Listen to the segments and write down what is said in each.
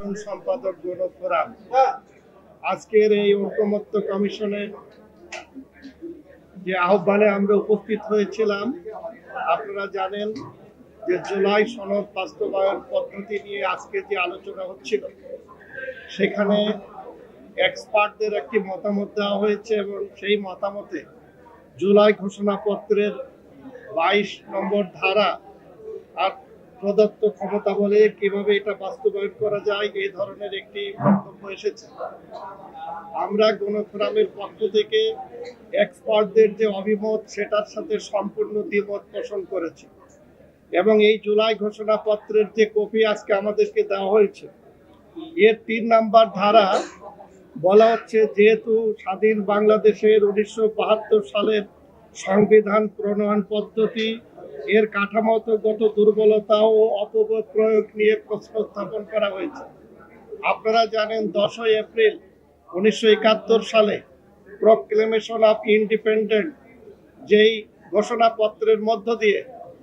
সাধারণ সম্পাদক গৌরব ফোরাম। আজকের এই ঐকমত্য কমিশনের যে আহ্বানে আমরা উপস্থিত হয়েছিলাম, আপনারা জানেন যে জুলাই সনদ বাস্তবায়ন পদ্ধতি নিয়ে আজকে যে আলোচনা হচ্ছিল, সেখানে এক্সপার্টদের একটি মতামত দেওয়া হয়েছে এবং সেই মতামতে জুলাই ঘোষণাপত্রের 22 নম্বর ধারা আর প্রদত্ত ক্ষমতা বলে কিভাবে এটা বাস্তবায়ন করা যায়, এই ধরনের একটি বক্তব্য এসেছে। আমরা গণফোরামের পক্ষ থেকে এক্সপার্টদের যে অভিমত, সেটার সাথে সম্পূর্ণ দ্বিমত পোষণ করেছি এবং এই জুলাই ঘোষণাপত্রের যে কপি আজকে আমাদেরকে দেওয়া হয়েছে, এর 3 নম্বর ধারা বলা হচ্ছে, যেহেতু স্বাধীন বাংলাদেশের 1972 সালের সংবিধান প্রণয়ন পদ্ধতি এর কাঠামোগত দুর্বলতা ও অপপ্রয়োগ নিয়ে প্রশ্ন উত্থাপন করা হয়েছে। আপনারা জানেন 10 এপ্রিল 1971 সালে প্রক্লেমেশন অফ ইন্ডিপেন্ডেন্ট যেই ঘোষণাপত্রের মধ্য দিয়ে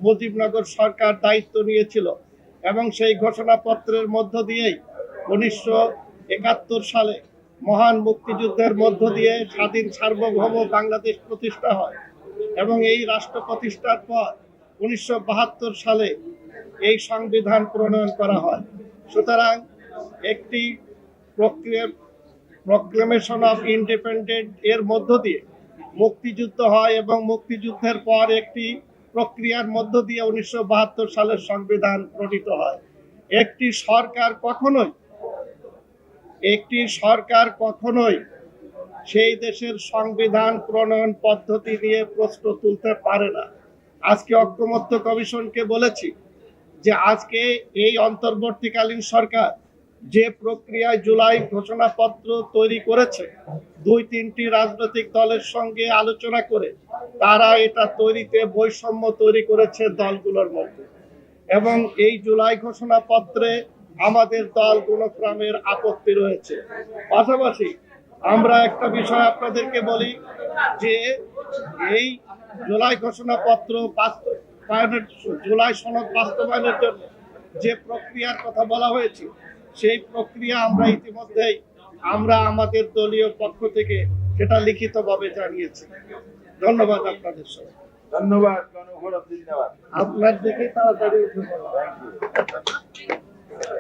মুজিবনগর সরকার দায়িত্ব নিয়েছিল এবং সেই ঘোষণাপত্রের মধ্য দিয়েই 1971 সালে মহান মুক্তিযুদ্ধের মধ্য দিয়ে স্বাধীন সার্বভৌম বাংলাদেশ প্রতিষ্ঠা হয় এবং এই রাষ্ট্র প্রতিষ্ঠার পর 1972 সালে এই সংবিধান প্রণয়ন করা হয়। সুতরাং একটি প্রক্লেমেশন অফ ইন্ডিপেন্ডেন্ট এর মধ্য দিয়ে মুক্তিযুদ্ধ হয় এবং মুক্তিযুদ্ধের পর একটি প্রক্রিয়ার মধ্য দিয়ে 1972 সালের সংবিধান প্রণীত হয়। একটি সরকার কখনোই সেই দেশের সংবিধান প্রণয়ন পদ্ধতি নিয়ে প্রশ্ন তুলতে পারে না। আজকে ঐকমত্য কমিশনকে বলেছি যে আজকে এই অন্তর্বর্তীকালীন সরকার যে প্রক্রিয়ায় জুলাই ঘোষণাপত্র তৈরি করেছে, 2-3টি রাজনৈতিক দলের সঙ্গে আলোচনা করে তারা এটা তৈরিতে বৈষম্য তৈরি করেছে দলগুলোর মধ্যে এবং এই জুলাই ঘোষণাপত্রে আমাদের দল গণফোরামের আপত্তি রয়েছে। পাশাপাশি আমরা একটা বিষয় আপনাদেরকে বলি যে এই জুলাই ঘোষণাপত্র বাস্তবায়নের, জুলাই সনদ বাস্তবায়নের জন্য যে প্রক্রিয়ার কথা বলা হয়েছে, সেই প্রক্রিয়া আমরা ইতিমধ্যেই আমাদের দলীয় পক্ষ থেকে সেটা লিখিতভাবে জানিয়েছি। ধন্যবাদ আপনাদের সবাই। ধন্যবাদ। আপনার দেখে তাড়াতাড়ি উঠে পড়ো।